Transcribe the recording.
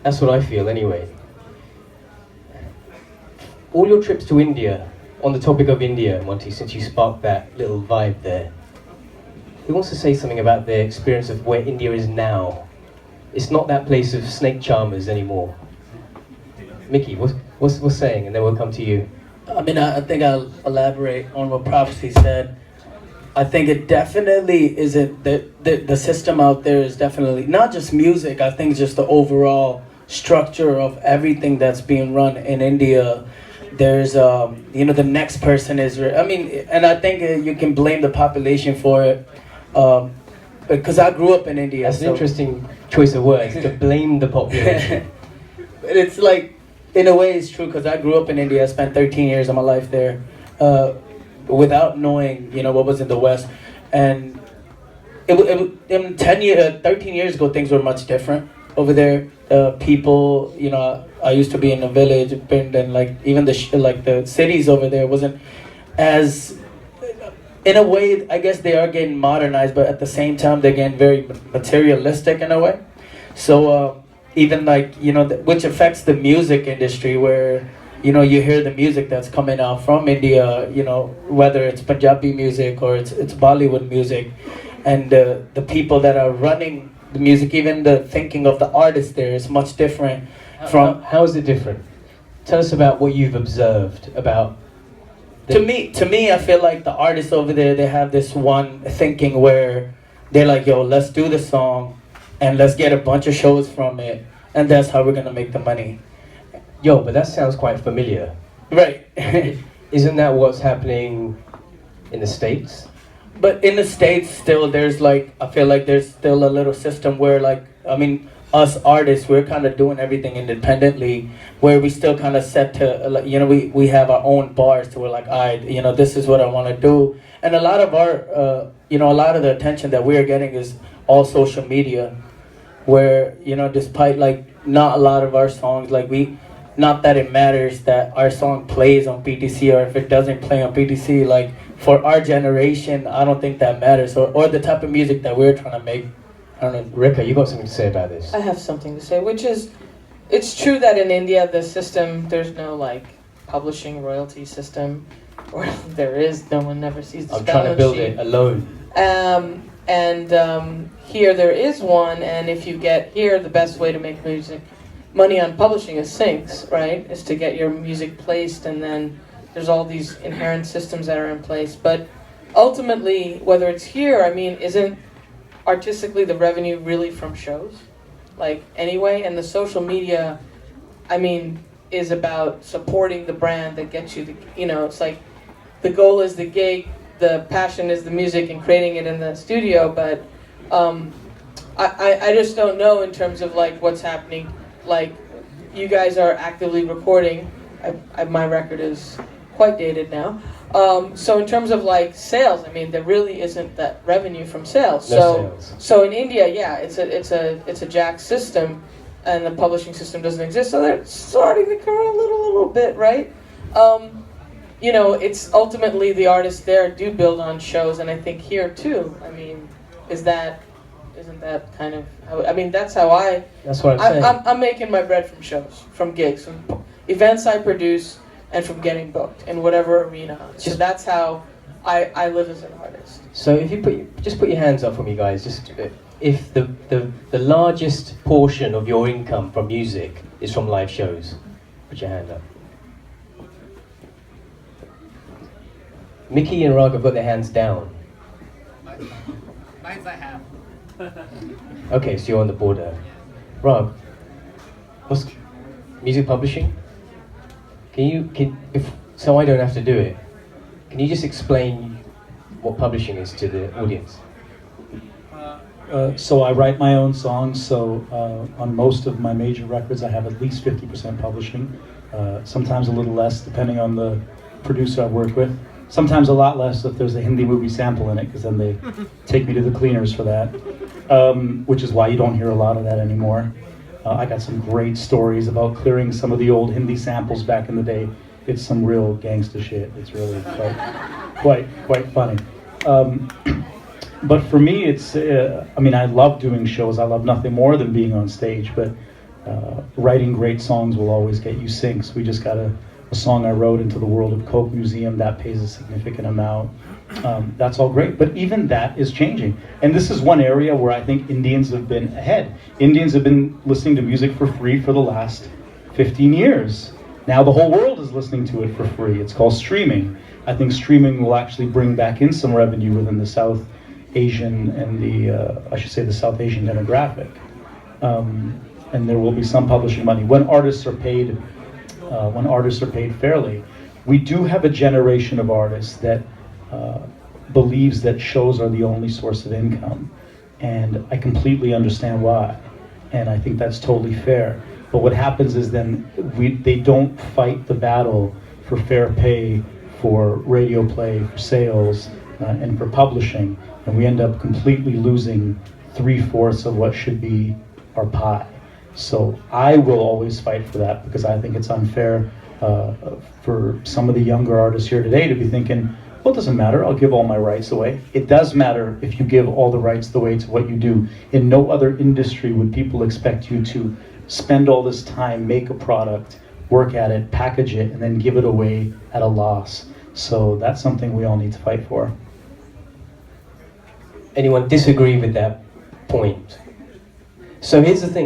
That's what I feel anyway. All your trips to India, on the topic of India, Monty, since you sparked that little vibe there, who wants to say something about their experience of where India is now? It's not that place of snake charmers anymore. Mickey, what's saying, and then we'll come to you. I mean, I think I'll elaborate on what Prophecy said. I think it definitely isn't the system out there is definitely not just music. I think just the overall structure of everything that's being run in India. There's the next person is. I mean, and I think you can blame the population for it. Because I grew up in India. That's an interesting choice of words, to blame the population. It's like, in a way, it's true because I grew up in India. I spent 13 years of my life there, without knowing, what was in the West, and in 13 years ago, things were much different over there. People, I used to be in a village, and like even the cities over there wasn't as. In a way, I guess they are getting modernized, but at the same time, they're getting very materialistic in a way. So even like, which affects the music industry where, you hear the music that's coming out from India, whether it's Punjabi music or it's Bollywood music. And the people that are running the music, even the thinking of the artist there is much different from... How is it different? Tell us about what you've observed about... To me, I feel like the artists over there, they have this one thinking where they're like, yo, let's do the song and let's get a bunch of shows from it, and that's how we're gonna make the money. Yo, but that sounds quite familiar. Right. Isn't that what's happening in the States? But in the States, still, I feel like there's still a little system where, us artists, we're kind of doing everything independently, where we still kind of set to, we have our own bars, so we're like, all right, this is what I want to do. And a lot of our, a lot of the attention that we're getting is all social media, where, despite not a lot of our songs, not that it matters that our song plays on PTC or if it doesn't play on PTC, for our generation, I don't think that matters, or the type of music that we're trying to make. I don't know. Rika, you got something to say about this? I have something to say, which is, it's true that in India, the system, there's no, publishing royalty system, or there is, no one ever sees the I'm trying to build it alone. Here there is one, and if you get here, the best way to make money on publishing is syncs, right? Is to get your music placed, and then there's all these inherent systems that are in place. But ultimately, whether it's here, isn't artistically the revenue really from shows? Anyway, and the social media, is about supporting the brand that gets you it's like the goal is the gig, the passion is the music and creating it in the studio, but I just don't know in terms of what's happening. You guys are actively recording. My record is quite dated now. So in terms of sales, there really isn't that revenue from sales. So in India, yeah, it's a jack system, and the publishing system doesn't exist. So they're starting to come around a little bit, right? It's ultimately the artists there do build on shows, and I think here too. Isn't that kind of how, that's how That's what I'm saying. I'm making my bread from shows, from gigs, from events I produce, and from getting booked in whatever arena. So that's how I live as an artist. So if you put your hands up for me, guys. Just if the largest portion of your income from music is from live shows, put your hand up. Mickey and Rag have got their hands down. Mine's I have. Okay, so you're on the border. Rag, what's music publishing? So I don't have to do it, can you just explain what publishing is to the audience? So I write my own songs, so on most of my major records I have at least 50% publishing, sometimes a little less depending on the producer I work with, sometimes a lot less if there's a Hindi movie sample in it, because then they take me to the cleaners for that, which is why you don't hear a lot of that anymore. I got some great stories about clearing some of the old Hindi samples back in the day. It's some real gangsta shit. It's really quite funny. But for me, it's, I love doing shows. I love nothing more than being on stage, but writing great songs will always get you syncs. We just got a song I wrote into the World of Coke Museum that pays a significant amount. That's all great, but even that is changing. And this is one area where I think Indians have been ahead. Indians have been listening to music for free for the last 15 years. Now the whole world is listening to it for free. It's called streaming. I think streaming will actually bring back in some revenue within the South Asian and the South Asian demographic. And there will be some publishing money when artists are paid fairly. We do have a generation of artists that believes that shows are the only source of income, and I completely understand why, and I think that's totally fair. But what happens is then they don't fight the battle for fair pay, for radio play, for sales, and for publishing, and we end up completely losing 3/4 of what should be our pie. So I will always fight for that, because I think it's unfair for some of the younger artists here today to be thinking, well, it doesn't matter, I'll give all my rights away. It does matter if you give all the rights away to what you do. In no other industry would people expect you to spend all this time, make a product, work at it, package it, and then give it away at a loss. So that's something we all need to fight for. Anyone disagree with that point? So here's the thing.